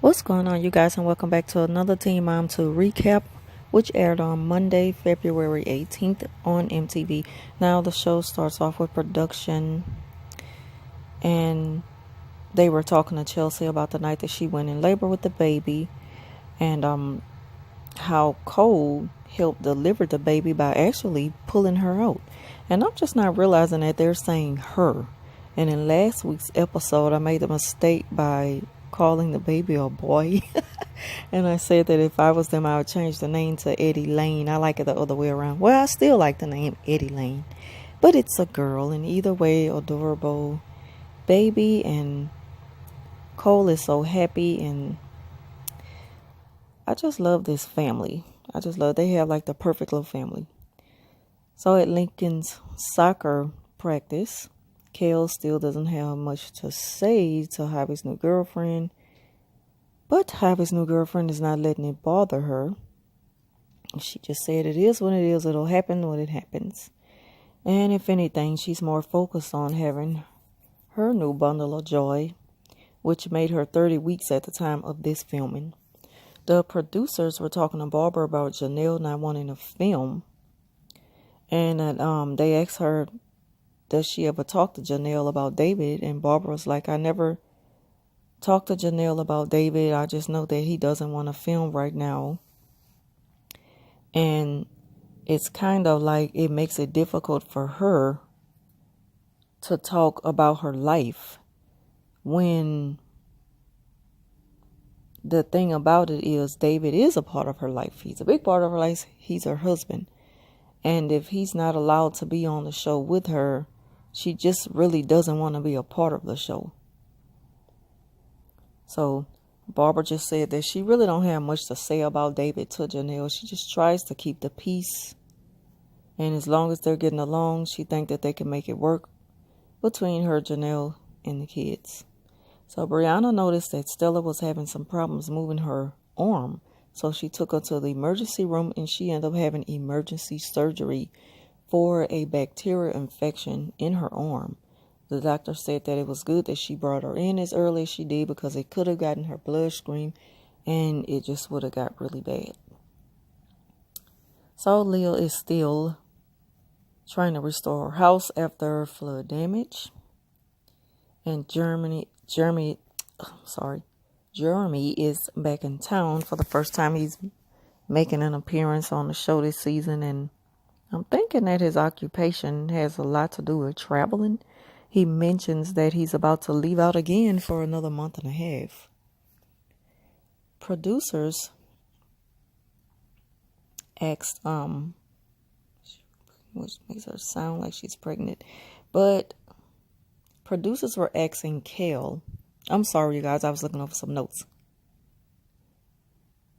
What's going on, you guys, and welcome back to another Teen Mom 2 recap, which aired on Monday, February 18th on MTV. Now, the show starts off with production, and they were talking to Chelsea about the night that she went in labor with the baby, and how Cole helped deliver the baby by actually pulling her out. And I'm just not realizing that they're saying her. And in last week's episode, I made the mistake by calling the baby a boy. And I said that if I was them, I would change the name to Eddie Lane. I like it the other way around. Well, I still like the name Eddie Lane, but it's a girl. And either way, adorable baby. And Cole is so happy. And I just love this family. They have like the perfect little family. So at Lincoln's soccer practice, Kale still doesn't have much to say to Javi's new girlfriend. But Javi's new girlfriend is not letting it bother her. She just said it is when it is. It'll happen when it happens. And if anything, she's more focused on having her new bundle of joy, which made her 30 weeks at the time of this filming. The producers were talking to Barbara about Janelle not wanting to film. And they asked her, does she ever talk to Janelle about David? And Barbara was like, I never talked to Janelle about David. I just know that he doesn't want to film right now. And it's kind of like it makes it difficult for her to talk about her life when the thing about it is David is a part of her life. He's a big part of her life. He's her husband. And if he's not allowed to be on the show with her, she just really doesn't want to be a part of the show. So Barbara just said that she really don't have much to say about David to Janelle. She just tries to keep the peace. And as long as they're getting along, she thinks that they can make it work between her, Janelle, and the kids. So Brianna noticed that Stella was having some problems moving her arm. So she took her to the emergency room, and she ended up having emergency surgery for a bacterial infection in her arm. The doctor said that it was good that she brought her in as early as she did because it could have gotten her bloodstream and it just would have got really bad. So Leah is still trying to restore her house after flood damage. And Jeremy is back in town for the first time. He's making an appearance on the show this season, and I'm thinking that his occupation has a lot to do with traveling. He mentions that he's about to leave out again for another month and a half. Producers asked, which makes her sound like she's pregnant, but producers were asking Kale, I'm sorry, you guys, I was looking over some notes.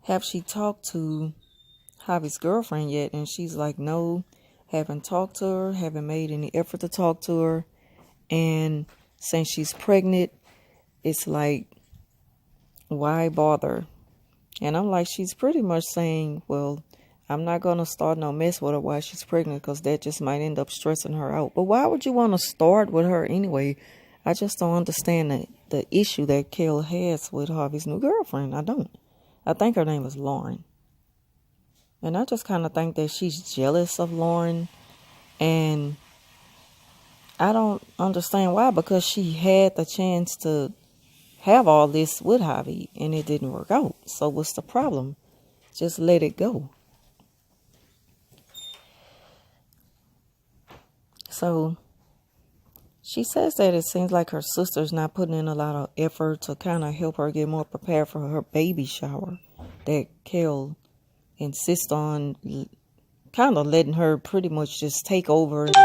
Have she talked to Javi's girlfriend yet? And she's like, no, haven't talked to her, haven't made any effort to talk to her. And since she's pregnant, it's like, why bother? And I'm like, she's pretty much saying, well, I'm not going to start no mess with her while she's pregnant because that just might end up stressing her out. But why would you want to start with her anyway? I just don't understand the issue that Kale has with Harvey's new girlfriend. I don't. I think her name is Lauren. And I just kind of think that she's jealous of Lauren. And I don't understand why, because she had the chance to have all this with Javi and it didn't work out. So what's the problem? Just let it go. So she says that it seems like her sister's not putting in a lot of effort to kind of help her get more prepared for her baby shower. That Kale insists on kind of letting her pretty much just take over and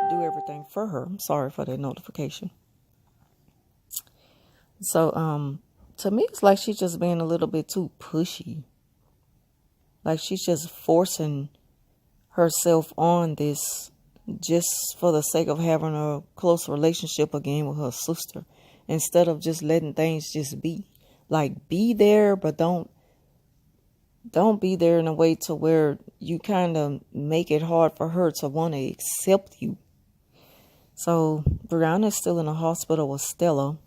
do everything for her. I'm sorry for that notification. So, to me, it's like she's just being a little bit too pushy. Like she's just forcing herself on this just for the sake of having a close relationship again with her sister, instead of just letting things just be. Like, be there, but don't be there in a way to where you kind of make it hard for her to want to accept you. So Brianna's still in the hospital with Stella,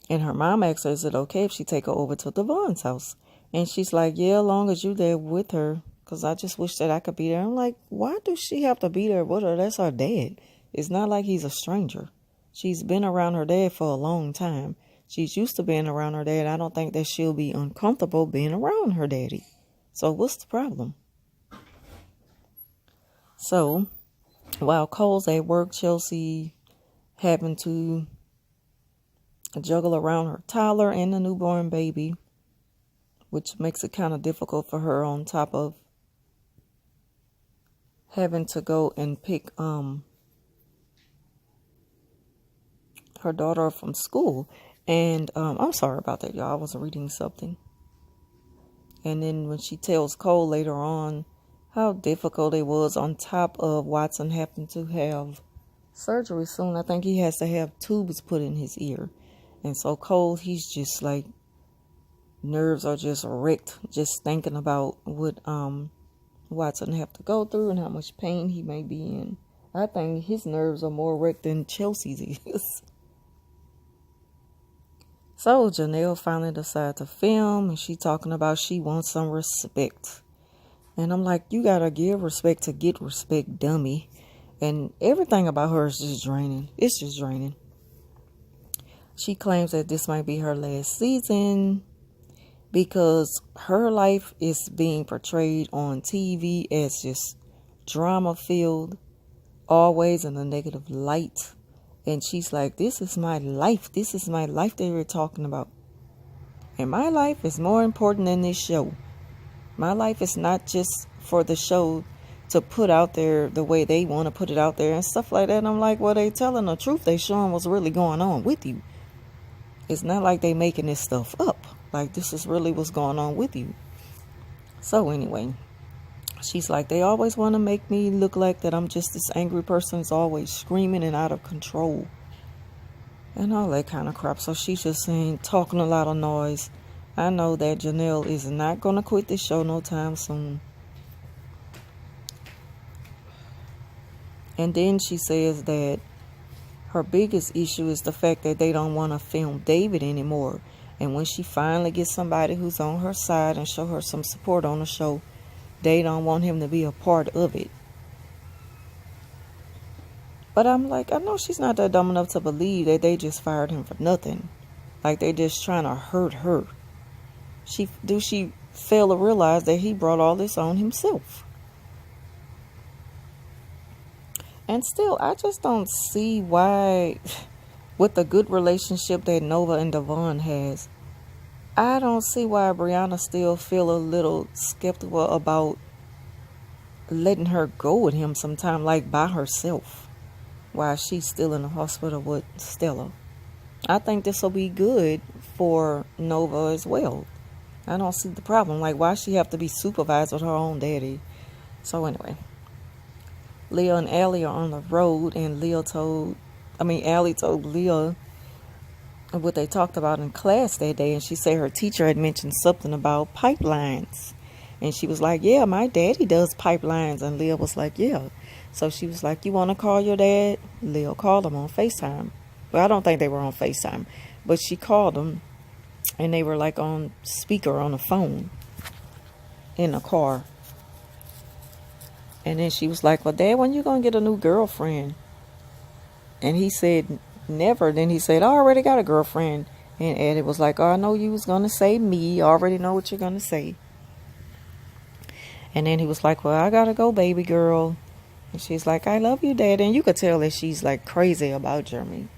And her mom asks her, is it okay if she take her over to Devon's house? And she's like, yeah, as long as you there with her, because I just wish that I could be there. I'm like, why does she have to be there with her? That's her dad. It's not like he's a stranger. She's been around her dad for a long time. She's used to being around her dad. I don't think that she'll be uncomfortable being around her daddy. So what's the problem? So while Cole's at work, Chelsea happened to juggle around her toddler and the newborn baby, which makes it kind of difficult for her on top of having to go and pick her daughter from school. And I'm sorry about that, y'all. I was reading something. And then when she tells Cole later on how difficult it was, on top of Watson having to have surgery soon, I think he has to have tubes put in his ear. And so Cole, he's just like, nerves are just wrecked just thinking about what Watson have to go through and how much pain he may be in. I think his nerves are more wrecked than Chelsea's is. So Janelle finally decided to film, and she talking about she wants some respect. And I'm like, you gotta give respect to get respect, dummy. And everything about her is just draining. It's just draining. She claims that this might be her last season because her life is being portrayed on TV as just drama-filled, always in a negative light. And she's like, this is my life. This is my life that you're talking about. And my life is more important than this show. My life is not just for the show to put out there the way they want to put it out there and stuff like that. And I'm like, well, they telling the truth. They showing what's really going on with you. It's not like they making this stuff up. Like, this is really what's going on with you. So anyway, she's like, they always want to make me look like that I'm just this angry person that's always screaming and out of control. And all that kind of crap. So she's just saying, talking a lot of noise. I know that Janelle is not going to quit this show no time soon. And then she says that her biggest issue is the fact that they don't want to film David anymore. And when she finally gets somebody who's on her side and show her some support on the show, they don't want him to be a part of it. But I'm like, I know she's not that dumb enough to believe that they just fired him for nothing. Like, they just trying to hurt her. She fail to realize that he brought all this on himself? And still, I just don't see why, with the good relationship that Nova and Devon has, I don't see why Brianna still feel a little skeptical about letting her go with him sometime, like by herself, while she's still in the hospital with Stella. I think this will be good for Nova as well. I don't see the problem. Like, why she have to be supervised with her own daddy? So anyway, Leah and Allie are on the road, and Allie told Leah what they talked about in class that day, and she said her teacher had mentioned something about pipelines. And she was like, yeah, my daddy does pipelines. And Leah was like, yeah. So she was like, you want to call your dad? Leah called him on FaceTime. Well, I don't think they were on FaceTime, but she called him, and they were like on speaker on the phone in the car. And then she was like, well, Dad, when you going to get a new girlfriend? And he said, never. Then he said, I already got a girlfriend. And Eddie was like, oh, I know you was going to say me. I already know what you're going to say. And then he was like, well, I got to go, baby girl. And she's like, I love you, Dad. And you could tell that she's like crazy about Jeremy.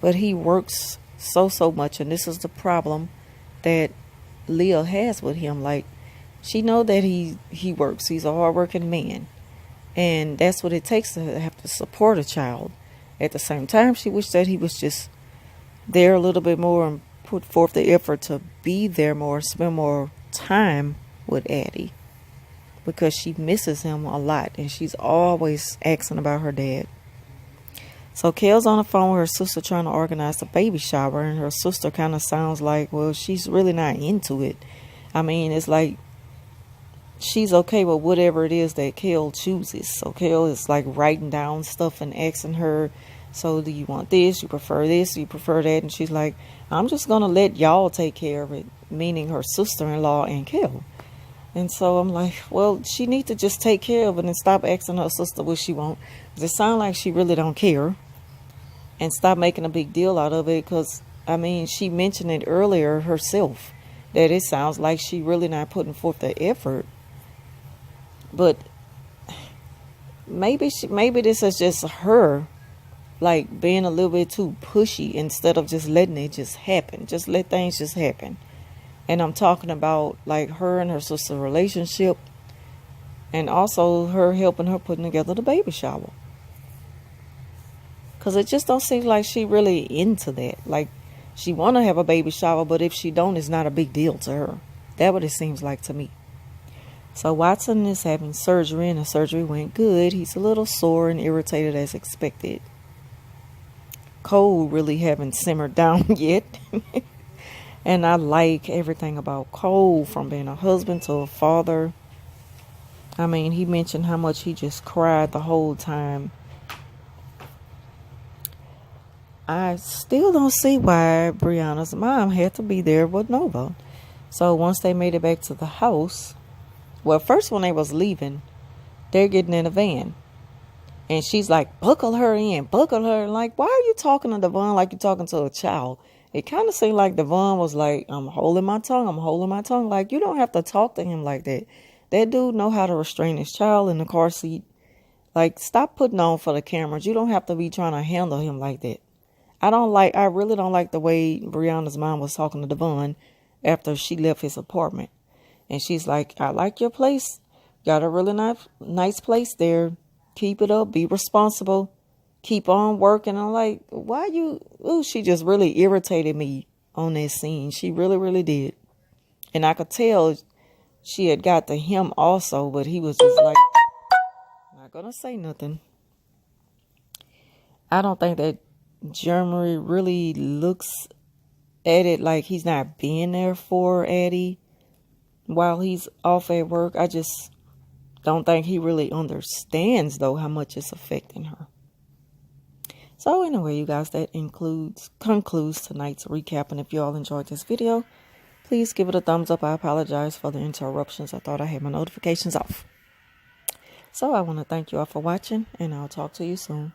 But he works so much. And this is the problem that Leah has with him. Like, she know that he works. He's a hardworking man. And that's what it takes to have to support a child. At the same time, she wished that he was just there a little bit more and put forth the effort to be there more, spend more time with Addie. Because she misses him a lot. And she's always asking about her dad. So Kale's on the phone with her sister trying to organize the baby shower. And her sister kind of sounds like, well, she's really not into it. I mean, it's like she's okay with whatever it is that Kale chooses. So Kale is like writing down stuff and asking her So do you want this? You prefer this? You prefer that? And she's like, I'm just going to let y'all take care of it, meaning her sister-in-law and Kel. And so I'm like, well, she needs to just take care of it and stop asking her sister what she want. It sounds like she really don't care. And stop making a big deal out of it, because, I mean, she mentioned it earlier herself, that it sounds like she really not putting forth the effort. But maybe this is just her, like, being a little bit too pushy instead of just letting it just happen. Just let things just happen. And I'm talking about, like, her and her sister relationship, and also her helping her putting together the baby shower. Because it just don't seem like she really into that. Like, she want to have a baby shower, but if she don't, it's not a big deal to her. That's what it seems like to me. So Watson is having surgery, and the surgery went good. He's a little sore and irritated as expected. Cole really haven't simmered down yet. And I like everything about Cole, from being a husband to a father. I mean, he mentioned how much he just cried the whole time. I still don't see why Brianna's mom had to be there with Nova. So once they made it back to the house, well, first when they was leaving, they're getting in a van. And she's like, buckle her in, buckle her. Like, why are you talking to Devon like you're talking to a child? It kind of seemed like Devon was like, I'm holding my tongue. Like, you don't have to talk to him like that. That dude know how to restrain his child in the car seat. Like, stop putting on for the cameras. You don't have to be trying to handle him like that. I really don't like the way Brianna's mom was talking to Devon after she left his apartment. And she's like, I like your place. Got a really nice place there. Keep it up. Be responsible. Keep on working. I'm like, why you? Ooh, she just really irritated me on that scene. She really, really did. And I could tell she had got to him also, but he was just like, not gonna say nothing. I don't think that Jeremy really looks at it like he's not being there for Addie while he's off at work. I just don't think he really understands, though, how much it's affecting her. So anyway, you guys, that concludes tonight's recap. And if you all enjoyed this video, please give it a thumbs up. I apologize for the interruptions. I thought I had my notifications off. So I want to thank you all for watching, and I'll talk to you soon.